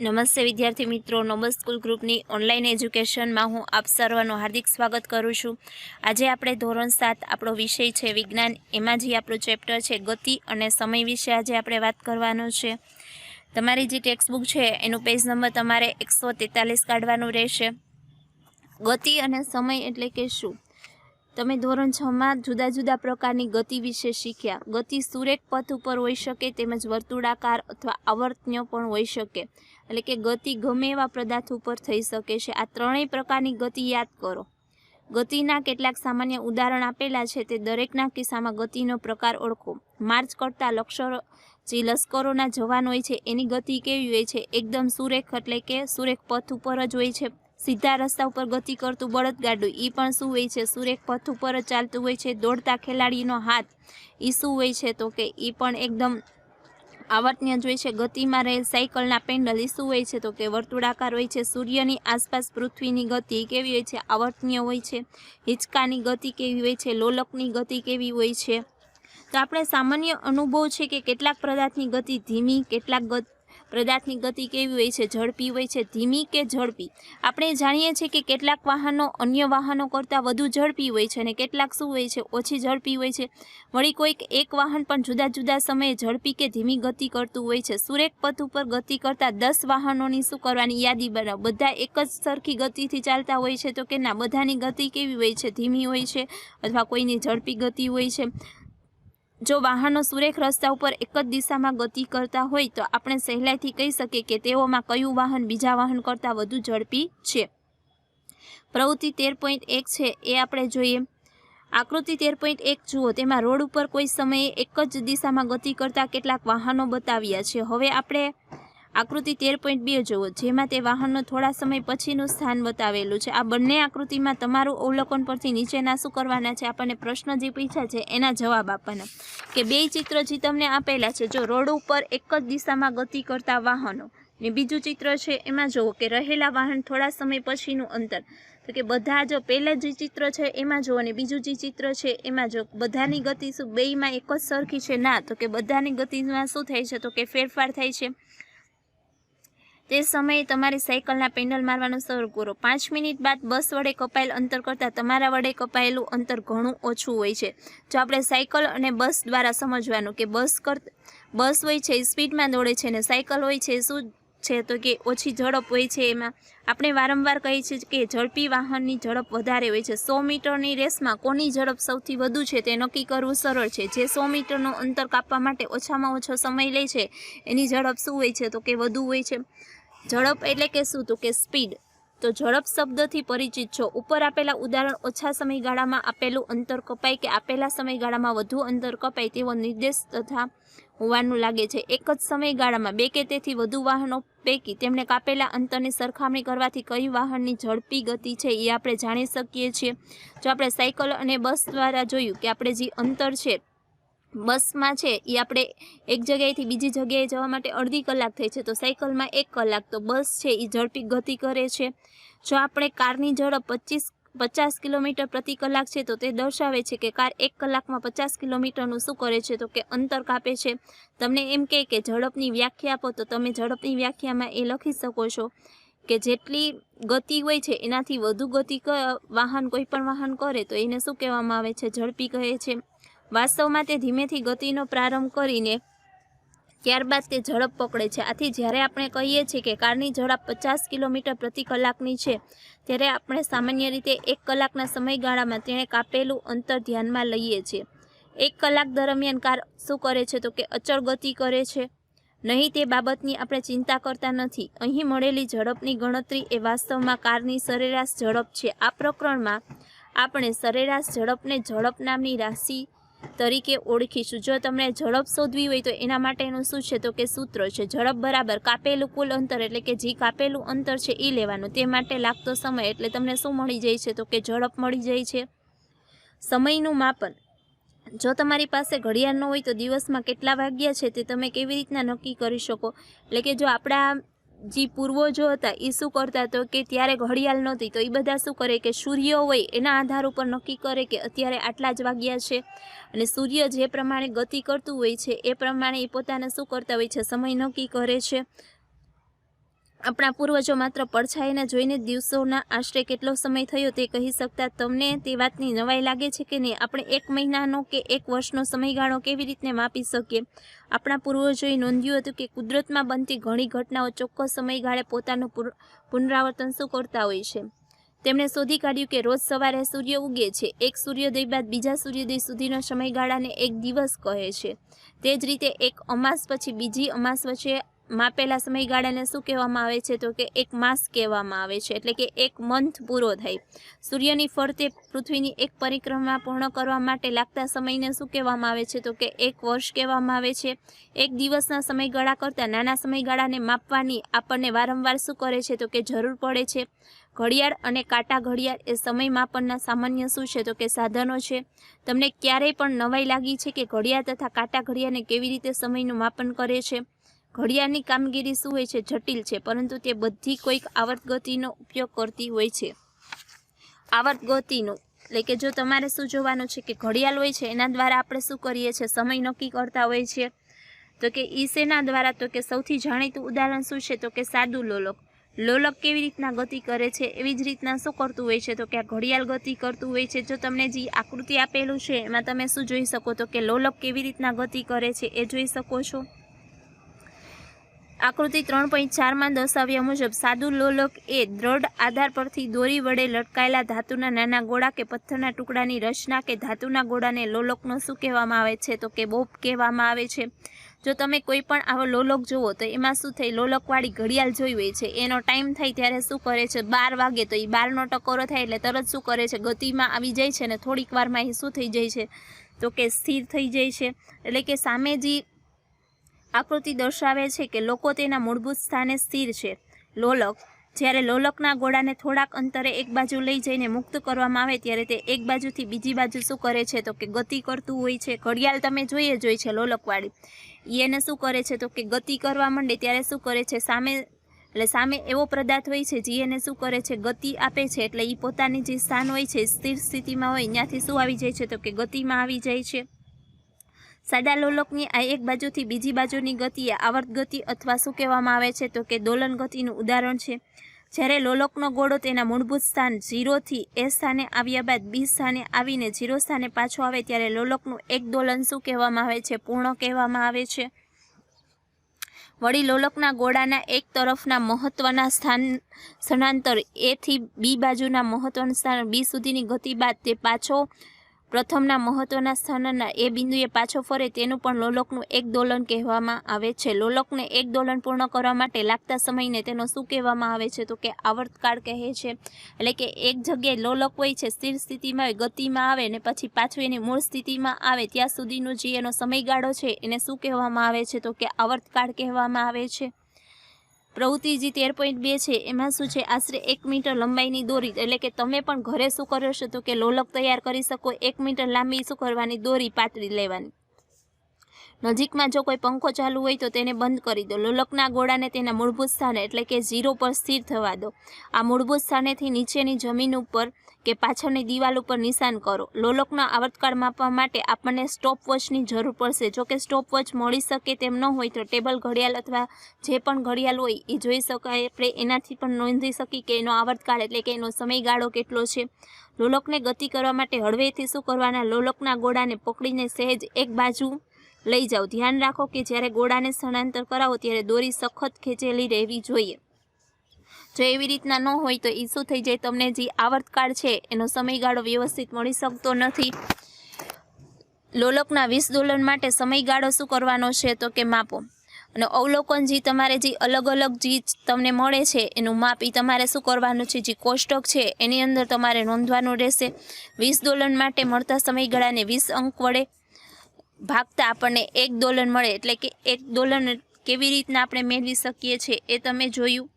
નમસ્તે વિદ્યાર્થી મિત્રો, નોબલ સ્કૂલ ગ્રુપની ઓનલાઈન એજ્યુકેશનમાં હું આપ સર્વનું હાર્દિક સ્વાગત કરું છું। આજે આપણે ધોરણ 7 આપણો વિષય છે વિજ્ઞાન, એમાં જે આપણું ચેપ્ટર છે ગતિ અને સમય વિશે આજે આપણે વાત કરવાનો છે। તમારી જે ટેક્સ્ટ બુક છે એનું પેજ નંબર તમારે 143 કાઢવાનું રહેશે। ગતિ અને સમય એટલે કે શું? તમે ધોરણ 6માં જુદા જુદા પ્રકારની ગતિ વિશે શીખ્યા। ગતિ સુરેખ પથ ઉપર હોઈ શકે તેમજ વર્તુળાકાર અથવા આવર્તનીય પણ હોઈ શકે, એટલે કે ગતિ ગમે એવા પદાર્થ ઉપર થઈ શકે છે। આ ત્રણેય પ્રકારની ગતિ યાદ કરો। ગતિના કેટલાક સામાન્ય ઉદાહરણ આપેલા છે, તે દરેકના કિસ્સામાં ગતિનો પ્રકાર ઓળખો। માર્ચ કરતા જે લશ્કરોના જવાન હોય છે એની ગતિ કેવી હોય છે? એકદમ સુરેખ, એટલે કે સુરેખ પથ ઉપર જ હોય છે। સીધા રસ્તા ઉપર ગતિ કરતું બળદગાડું, એ પણ શું હોય છે? સુરેખ પથ ઉપર જ ચાલતું હોય છે। દોડતા ખેલાડીનો હાથ, એ શું હોય છે? તો કે એ પણ એકદમ આવર્તનીય જ હોય છે। ગતિમાં રહેલ સાયકલના પેન્ડલ, એ શું હોય છે? તો કે વર્તુળાકાર હોય છે। સૂર્યની આસપાસ પૃથ્વીની ગતિ કેવી હોય છે? આવર્તનીય હોય છે। હિંચકાની ગતિ કેવી હોય છે? લોલકની ગતિ કેવી હોય છે? તો આપણે સામાન્ય અનુભવ છે કે કેટલાક પદાર્થની ગતિ ધીમી, કેટલાક પદાર્થની ગતિ કેવી હોય છે? ઝડપી હોય છે। ધીમી કે ઝડપી? આપણે જાણીએ છીએ કે કેટલાક વાહનો અન્ય વાહનો કરતાં વધુ ઝડપી હોય છે અને કેટલાક શું હોય છે? ઓછી ઝડપી હોય છે। વળી કોઈક એક વાહન પણ જુદા જુદા સમયે ઝડપી કે ધીમી ગતિ કરતું હોય છે। સુરેખ પથ ઉપર ગતિ કરતા 10 વાહનોની શું કરવાની? યાદી બનાવો। બધા એક જ સરખી ગતિથી ચાલતા હોય છે? તો કે ના, બધાની ગતિ કેવી હોય છે? ધીમી હોય છે અથવા કોઈની ઝડપી ગતિ હોય છે। જો વાહનો સુરેખ રસ્તા ઉપર એક જ દિશામાં ગતિ કરતા હોય તો આપણે સહેલાઈથી કહી શકીએ કે તેઓમાં કયું વાહન બીજા વાહન કરતાં વધુ ઝડપી છે। પ્રવૃત્તિ 13.1 છે એ આપણે જોઈએ। આકૃતિ 13.1 જુઓ, તેમાં રોડ ઉપર કોઈ સમયે એક જ દિશામાં ગતિ કરતા કેટલાક વાહનો બતાવ્યા છે। હવે આપણે આકૃતિ 13.2 જુઓ, જેમાં તે વાહનનો થોડા સમય પછીનું સ્થાન બતાવેલું છે। આ બંને આકૃતિમાં તમારું અવલોકન પરથી નીચેના શું કરવાના છે? આપણને પ્રશ્ન જે પૂછ્યા છે એના જવાબ આપવાના, કે બે ચિત્ર જે તમને આપેલા છે, જો રોડ ઉપર એક જ દિશામાં ગતિ કરતા વાહનો, ને બીજું ચિત્ર છે એમાં જુઓ કે રહેલા વાહન થોડા સમય પછીનું અંતર, તો કે બધા, જો પહેલા જે ચિત્ર છે એમાં જુઓ અને બીજું જે ચિત્ર છે એમાં જો, બધાની ગતિ શું બેયમાં એક જ સરખી છે? ના, તો કે બધાની ગતિમાં શું થાય છે? તો કે ફેરફાર થાય છે। તે સમયે તમારી સાયકલના પેન્ડલ મારવાનું શરૂ કરો। 5 મિનિટ બાદ બસ વડે કપાયેલ અંતર કરતાં તમારા વડે કપાયેલું અંતર ઘણું ઓછું હોય છે। જો આપણે સાયકલ અને બસ દ્વારા સમજવાનું કે બસ હોય છે એ સ્પીડમાં દોડે છે અને સાયકલ હોય છે શું છે? તો કે ઓછી ઝડપ હોય છે। એમાં આપણે વારંવાર કહીએ છીએ કે ઝડપી વાહનની ઝડપ વધારે હોય છે। 100 મીટરની રેસમાં કોની ઝડપ સૌથી વધુ છે તે નક્કી કરવું સરળ છે। જે 100 મીટરનું અંતર કાપવા માટે ઓછામાં ઓછો સમય લે છે એની ઝડપ શું હોય છે? તો કે વધુ હોય છે। ઝડપ એટલે કે શું? તો કે સ્પીડ। તો ઝડપ શબ્દથી પરિચિત છો। ઉપર આપેલા ઉદાહરણ ઓછા સમયગાળામાં આપેલું અંતર કપાય કે આપેલા સમયગાળામાં વધુ અંતર કપાય તેવો નિર્દેશ તથા હોવાનું લાગે છે। એક જ સમયગાળામાં બે કે તેથી વધુ વાહનો પૈકી તેમણે કાપેલા અંતરની સરખામણી કરવાથી કઈ વાહનની ઝડપી ગતિ છે એ આપણે જાણી શકીએ છીએ। જો આપણે સાયકલ અને બસ દ્વારા જોયું કે આપણે જે અંતર છે બસમાં છે એ આપણે એક જગ્યાએથી બીજી જગ્યાએ જવા માટે અડધી કલાક થાય છે, તો સાયકલમાં 1 કલાક, તો બસ છે એ ઝડપી ગતિ કરે છે। જો આપણે કારની ઝડપ 50 કિલોમીટર પ્રતિ કલાક છે તો તે દર્શાવે છે કે કાર 1 કલાકમાં 50 કિલોમીટરનું શું કરે છે? તો કે અંતર કાપે છે। તમને એમ કહે કે ઝડપની વ્યાખ્યા આપો, તો તમે ઝડપની વ્યાખ્યામાં એ લખી શકો છો કે જેટલી ગતિ હોય છે એનાથી વધુ ગતિ કોઈ પણ વાહન કરે તો એને શું કહેવામાં આવે છે? ઝડપી કહે છે। વાસ્તવમાં તે ધીમેથી ગતિનો પ્રારંભ કરીને ત્યારબાદ તે ઝડપ પકડે છે। આથી જ્યારે આપણે કહીએ છીએ કે કારની ઝડપ 50 કિલોમીટર પ્રતિ કલાકની છે, ત્યારે આપણે સામાન્ય રીતે 1 કલાકના સમયગાળામાં તેણે કાપેલું અંતર ધ્યાનમાં લઈએ છીએ। 1 કલાક દરમિયાન કાર શું કરે છે? તો કે અચળ ગતિ કરે છે, નહીં તે બાબતની આપણે ચિંતા કરતા નથી। અહીં મળેલી ઝડપની ગણતરી એ વાસ્તવમાં કારની સરેરાશ ઝડપ છે। આ પ્રકરણમાં આપણે સરેરાશ ઝડપને ઝડપ નામની રાશિ તરીકે ઓળખીશું। જો તમને ઝડપ શોધવી હોય તો એના માટેનું શું છે? તો કે સૂત્ર છે ઝડપ બરાબર કાપેલું કુલ અંતર, એટલે કે જે કાપેલું અંતર છે એ લેવાનું, તે માટે લાગતો સમય, એટલે તમને શું મળી જાય છે? તો કે ઝડપ મળી જાય છે। સમયનું માપન, જો તમારી પાસે ઘડિયાળ ન હોય તો દિવસમાં કેટલા વાગ્યા છે તે તમે કેવી રીતના નક્કી કરી શકો? એટલે કે જો આપણા જે પૂર્વજો હતા એ શું કરતા? તો કે ત્યારે ઘડિયાળ નહોતી તો એ બધા શું કરે કે સૂર્ય હોય એના આધાર ઉપર નક્કી કરે કે અત્યારે આટલા જ વાગ્યા છે, અને સૂર્ય જે પ્રમાણે ગતિ કરતું હોય છે એ પ્રમાણે એ પોતાને શું કરતા હોય છે? સમય નક્કી કરે છે। આપણા પૂર્વજો માત્ર પડછાયાને જોઈને દિવસોના આશરે કેટલો સમય થયો તે કહી શકતા. તમને તે વાતની નવાઈ લાગે છે કે નહીં? આપણે 1 મહિનાનો કે 1 વર્ષનો સમયગાળો કેવી રીતે માપી શકીએ? આપણા પૂર્વજોએ નોંધ્યું હતું કે કુદરતમાં બનતી ઘણી ઘટનાઓ ચોક્કસ સમયગાળે પોતાનું પુનરાવર્તન શું કરતા હોય છે. તેમણે શોધી કાઢ્યું કે રોજ સવારે સૂર્ય ઉગે છે. એક સૂર્યોદય બાદ બીજા સૂર્યોદય સુધીનો સમયગાળાને એક દિવસ કહે છે. તે જ રીતે એક અમાસ પછી બીજી અમાસ વચ્ચે માપેલા સમયગાળાને શું કહેવામાં આવે છે? તો કે એક માસ કહેવામાં આવે છે. એટલે કે એક મંથ પૂરો થાય. સૂર્યની ફરતે પૃથ્વીની એક પરિક્રમા પૂર્ણ કરવા માટે લાગતા સમયને શું કહેવામાં આવે છે? તો કે એક વર્ષ કહેવામાં આવે છે. એક દિવસના સમયગાળા કરતાં નાના સમયગાળાને માપવાની આપણને વારંવાર શું કરે છે? તો કે જરૂર પડે છે. ઘડિયાળ અને કાંટા ઘડિયાળ એ સમય માપનના સામાન્ય શું છે? તો કે સાધનો છે. તમને ક્યારેય પણ નવાઈ લાગી છે કે ઘડિયાળ તથા કાંટા ઘડિયાળને કેવી રીતે સમયનું માપન કરે છે? ઘડિયાળની કામગીરી શું હોય છે? જટિલ છે, પરંતુ તે બધી કોઈક આવર્ત ગતિનો ઉપયોગ કરતી હોય છે. આવર્ત ગતિનો એટલે કે જો તમારે શું જોવાનું છે કે ઘડિયાળ હોય છે એના દ્વારા આપણે શું કરીએ છીએ? સમય નક્કી કરતા હોય છે. તો કે ઈ શેના દ્વારા? તો કે સૌથી જાણીતું ઉદાહરણ શું છે? તો કે સાદું લોલક. લોલક કેવી રીતના ગતિ કરે છે? એવી જ રીતના શું કરતું હોય છે? તો કે આ ઘડિયાળ ગતિ કરતું હોય છે. જો તમને જે આકૃતિ આપેલું છે એમાં તમે શું જોઈ શકો? તો કે લોલક કેવી રીતના ગતિ કરે છે એ જોઈ શકો છો. આકૃતિ 3.4માં દર્શાવ્યા મુજબ સાદું લોલક એ દ્રઢ આધાર પરથી દોરી વડે લટકાયેલા ધાતુના નાના ગોળા કે પથ્થરના ટુકડાની રચના કે ધાતુના ગોળાને લોલકનો શું કહેવામાં આવે છે? તો કે બોબ કહેવામાં આવે છે. જો તમે કોઈ પણ આવો લોલક જુઓ તો એમાં શું થાય? લોલકવાળી ઘડિયાળ જોઈ હોય છે, એનો ટાઈમ થાય ત્યારે શું કરે છે? 12 વાગે તો એ 12નો ટકોરો થાય એટલે તરત શું કરે છે? ગતિમાં આવી જાય છે અને થોડીક વારમાં એ શું થઈ જાય છે? તો કે સ્થિર થઈ જાય છે. એટલે કે સામે જે આકૃતિ દર્શાવે છે કે લોકો તેના મૂળભૂત સ્થાને સ્થિર છે. લોલક જ્યારે લોલકના ગોળાને થોડાક અંતરે એક બાજુ લઈ જઈને મુક્ત કરવામાં આવે ત્યારે તે એક બાજુથી બીજી બાજુ શું કરે છે? તો કે ગતિ કરતું હોય છે. ઘડિયાળ તમે જોઈએ જ હોય છે લોલકવાળી, એને શું કરે છે? તો કે ગતિ કરવા માંડે ત્યારે શું કરે છે? સામે એવો પદાર્થ હોય છે જે એને શું કરે છે? ગતિ આપે છે. એટલે એ પોતાની જે સ્થાન હોય છે સ્થિર સ્થિતિમાં હોય ત્યાંથી શું આવી જાય છે? તો કે ગતિમાં આવી જાય છે. સાદા લોલકની આ એક બાજુથી બીજી બાજુની ગતિ એ આવર્ત ગતિ અથવા શું કહેવામાં આવે છે? તો કે દોલન ગતિનું ઉદાહરણ છે. જ્યારે લોલકનો ગોળો તેના મૂળભૂત સ્થાન 0 થી એ સ્થાને આવ્યા બાદ બી સ્થાને આવીને 0 સ્થાને પાછો આવે ત્યારે લોલકનું એક દોલન શું કહેવામાં આવે છે? પૂર્ણ કહેવામાં આવે છે. વળી લોલકના ગોળાના એક તરફના મહત્વના સ્થાનાંતર એ થી બી બાજુના મહત્વના સ્થાન બી સુધીની ગતિ બાદ તે પાછો પ્રથમના મહત્વના સ્થાનના એ બિંદુએ પાછો ફરે તેનું પણ લોલકનું એક દોલન કહેવામાં આવે છે. લોલકને એક દોલન પૂર્ણ કરવા માટે લાગતા સમયને તેનો શું કહેવામાં આવે છે? તો કે આવર્તકાળ કહે છે. એટલે કે એક જગ્યાએ લોલક હોય છે, સ્થિર સ્થિતિમાં હોય, ગતિમાં આવે ને પછી પાછું એની મૂળ સ્થિતિમાં આવે ત્યાં સુધીનો જે એનો સમયગાળો છે એને શું કહેવામાં આવે છે? તો કે આવર્તકાળ કહેવામાં આવે છે. પ્રવૃત્તિ જે 13.2 છે એમાં શું છે? આશરે 1 મીટર લંબાઈની દોરી, એટલે કે તમે પણ ઘરે શું કરો છો? તો કે લોલક તૈયાર કરી શકો. 1 મીટર લાંબી શું કરવાની? દોરી પાતળી લેવાની. નજીકમાં જો કોઈ પંખો ચાલુ હોય તો તેને બંધ કરી દો. લોલકના ગોળાને તેના મૂળભૂત સ્થાને એટલે કે 0 પર સ્થિર થવા દો. આ મૂળભૂત સ્થાનેથી નીચેની જમીન ઉપર કે પાછળની દિવાલ ઉપર નિશાન કરો. લોલકનો આવર્તકાળ માપવા માટે આપણને સ્ટોપવોચની જરૂર પડશે. જો કે સ્ટોપવોચ મળી શકે તેમ ન હોય તો ટેબલ ઘડિયાળ અથવા જે પણ ઘડિયાળ હોય એ જોઈ શકાય. આપણે એનાથી પણ નોંધી શકીએ કે એનો આવર્તકાળ એટલે કે એનો સમયગાળો કેટલો છે. લોલકને ગતિ કરવા માટે હળવેથી શું કરવાના? લોલકના ગોળાને પકડીને સહેજ એક બાજુ લઈ જાઓ. ધ્યાન રાખો કે જ્યારે ગોળાને સ્થળાંતર કરાવો ત્યારે દોરી સખત ખેંચેલી રહેવી જોઈએ. જો એવી રીતના ન હોય તો એ શું થઈ જાય? તમને જે આવર્તકાળ છે એનો સમયગાળો વ્યવસ્થિત મળી શકતો નથી. લોલકના 20 દોલન માટે સમયગાળો શું કરવાનો છે? તો કે માપો. અને અવલોકન જે તમારે જે અલગ અલગ જે તમને મળે છે એનું માપ એ તમારે શું કરવાનું છે? જે કોષ્ટક છે એની અંદર તમારે નોંધવાનું રહેશે. 20 દોલન માટે મળતા સમયગાળાને 20 અંક વડે ભાગતા આપણને 1 દોલન મળે. એટલે કે 1 દોલન કેવી રીતના આપણે મેળવી શકીએ છીએ એ તમે જોયું.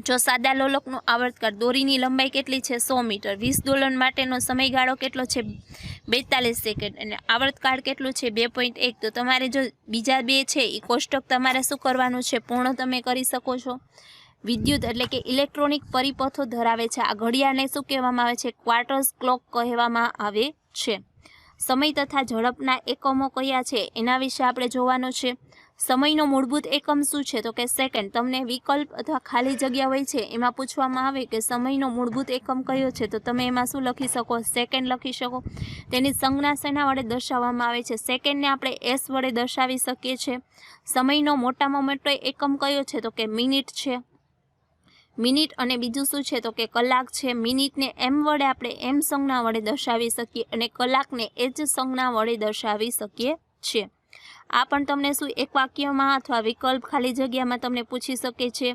જો સાદા લોલકનો આવર્તકાળ, દોરીની લંબાઈ કેટલી છે? 100 મીટર. 20 દોલન માટેનો સમયગાળો કેટલો છે? 42 સેકન્ડ. અને આવર્તકાળ કેટલું છે? 2.1. તો તમારે જો બીજા બે છે એ કોષ્ટક તમારે શું કરવાનું છે? પૂર્ણ તમે કરી શકો છો. વિદ્યુત એટલે કે ઇલેક્ટ્રોનિક પરિપથો ધરાવે છે. આ ઘડિયાળને શું કહેવામાં આવે છે? ક્વાર્ટર્સ ક્લોક કહેવામાં આવે છે. સમય તથા ઝડપના એકમો કયા છે એના વિશે આપણે જોવાનું છે. સમયનો મૂળભૂત એકમ શું છે તો કે સેકન્ડ. તમને વિકલ્પ અથવા ખાલી જગ્યા હોય છે એમાં પૂછવામાં આવે કે સમયનો મૂળભૂત એકમ કયો છે તો તમે એમાં શું લખી શકો? સેકન્ડ લખી શકો. તેની સંજ્ઞા શેના વડે દર્શાવવામાં આવે છે? સેકન્ડને આપણે એસ વડે દર્શાવી શકીએ છીએ. સમયનો મોટામાં મોટો એકમ કયો છે તો કે મિનિટ છે. મિનિટ અને બીજું શું છે તો કે કલાક છે. મિનિટને એમ વડે આપણે એમ સંજ્ઞા વડે દર્શાવી શકીએ અને કલાકને એ જ સંજ્ઞા વડે દર્શાવી શકીએ છીએ. આ પણ તમને શું એક વાક્યમાં અથવા વિકલ્પ ખાલી જગ્યામાં તમને પૂછી શકે છે.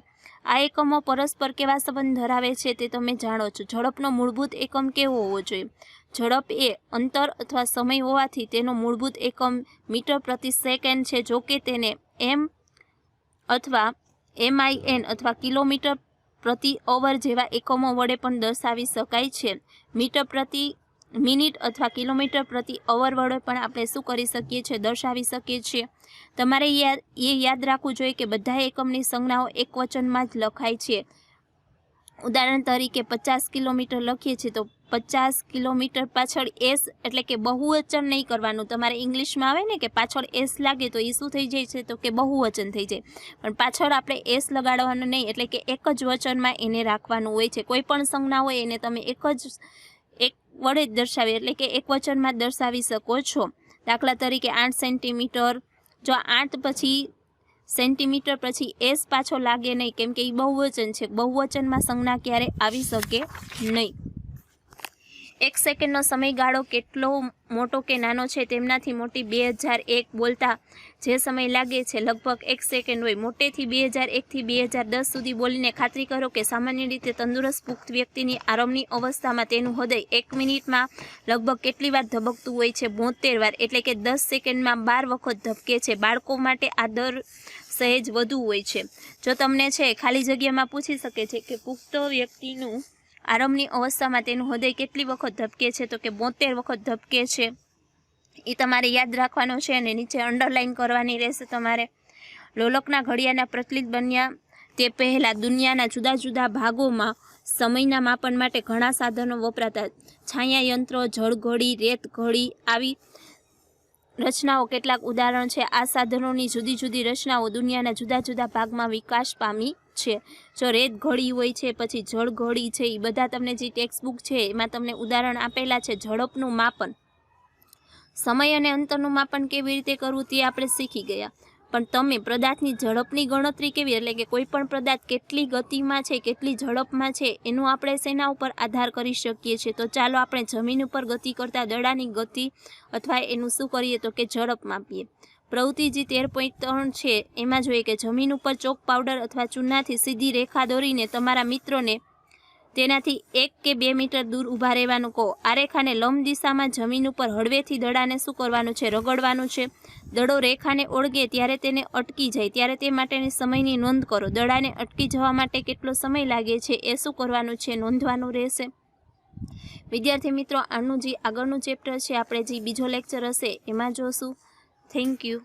આ એકમો પરસ્પર કેવા સંબંધ ધરાવે છે તે તમે જાણો છો. ઝડપનો મૂળભૂત એકમ કેવો હોવો જોઈએ? ઝડપ એ અંતર અથવા સમય હોવાથી તેનો મૂળભૂત એકમ મીટર પ્રતિ સેકન્ડ છે. જો કે તેને એમ અથવા MIN અથવા કિલોમીટર પ્રતિ અવર જેવા એકમો વડે પણ દર્શાવી શકાય છે. મીટર પ્રતિ મિનિટ અથવા કિલોમીટર પ્રતિ અવર વડે પણ આપણે શું કરી શકીએ છીએ? દર્શાવી શકીએ છીએ. તમારે યાદ રાખવું જોઈએ કે બધા એકમની સંજ્ઞાઓ એક વચનમાં જ લખાય છે. ઉદાહરણ તરીકે 50 કિલોમીટર લખીએ છીએ તો 50 કિલોમીટર પાછળ એસ એટલે કે બહુવચન નહીં કરવાનું. તમારે ઇંગ્લિશમાં આવે ને કે પાછળ એસ લાગે તો એ શું થઈ જાય છે તો કે બહુવચન થઈ જાય. પણ પાછળ આપણે એસ લગાડવાનું નહીં, એટલે કે એક જ વચનમાં એને રાખવાનું હોય છે. કોઈ પણ સંજ્ઞા હોય એને તમે એક વડે જ દર્શાવી એટલે કે એક વચનમાં દર્શાવી શકો છો. દાખલા તરીકે 8 સેન્ટીમીટર. જો 8 પછી સેન્ટીમીટર પછી એસ પાછો લાગે નહીં, કેમ કે એ બહુવચન છે. બહુવચનમાં સંજ્ઞા ક્યારે આવી શકે નહીં. 1 સેકન્ડનો સમયગાળો કેટલો મોટો કે નાનો છે? તેમનાથી મોટી 2001 બોલતા જે સમય લાગે છે લગભગ 1 સેકન્ડ હોય. મોટેથી 2001 થી 2010 સુધી બોલીને ખાતરી કરો કે સામાન્ય રીતે તંદુરસ્ત પુખ્ત વ્યક્તિની આરામની અવસ્થામાં તેનું હૃદય 1 મિનિટમાં લગભગ કેટલી વાર ધબકતું હોય છે? 72 વાર, એટલે કે 10 સેકન્ડમાં 12 વખત ધબકે છે. બાળકો માટે આ દર સહેજ વધુ હોય છે. જો તમને છે ખાલી જગ્યામાં પૂછી શકે છે કે પુખ્ત વ્યક્તિનું આરામની અવસ્થામાં તેનું હૃદય કેટલી વખત ધબકે છે તો કે 72 વખત ધબકે છે. એ તમારે યાદ રાખવાનો છે અને નીચે અંડરલાઇન કરવાની રહેશે તમારે. લોલકના ઘડિયાળના પ્રચલિત બન્યા તે પહેલાં દુનિયાના જુદા જુદા ભાગોમાં સમયના માપન માટે ઘણા સાધનો વપરાતા. છાયા યંત્ર, જળઘડી, રેત ઘડી આવી રચનાઓ કેટલાક ઉદાહરણ છે. આ સાધનોની જુદી જુદી રચનાઓ દુનિયાના જુદા જુદા ભાગમાં વિકાસ પામી છે. જો રેત ઘડી હોય છે, પછી જળ ઘડી છે, એ બધા તમને જે ટેક્સ્ટ બુક છે એમાં તમને ઉદાહરણ આપેલા છે. ઝડપનું માપન, સમય અને અંતરનું માપન કેવી રીતે કરવું તે આપણે શીખી ગયા. પણ તમે પદાર્થની ઝડપની ગણતરી કેવી, એટલે કે કોઈ પણ પદાર્થ કેટલી ગતિમાં છે, કેટલી ઝડપમાં છે, એનું આપણે શેના ઉપર આધાર કરી શકીએ છીએ? તો ચાલો આપણે જમીન ઉપર ગતિ કરતા દડાની ગતિ અથવા એનું શું કરીએ તો કે ઝડપ માપીએ. પ્રવૃત્તિ જે 13.3 છે એમાં જોઈએ કે જમીન ઉપર ચોક પાવડર અથવા ચૂનાથી સીધી રેખા દોરીને તમારા મિત્રોને તેનાથી 1 કે 2 મીટર દૂર ઊભા રહેવાનું કહો. આ રેખાને લંબ દિશામાં જમીન ઉપર હળવેથી દડાને શું કરવાનું છે? રગડવાનું છે. દડો રેખાને ઓળગે ત્યારે તેને અટકી જાય ત્યારે તે માટેની સમયની નોંધ કરો. દડાને અટકી જવા માટે કેટલો સમય લાગે છે એ શું કરવાનું છે? નોંધવાનું રહેશે. વિદ્યાર્થી મિત્રો, આનું જે આગળનું ચેપ્ટર છે આપણે જે બીજો લેક્ચર હશે એમાં જોશું. Thank you.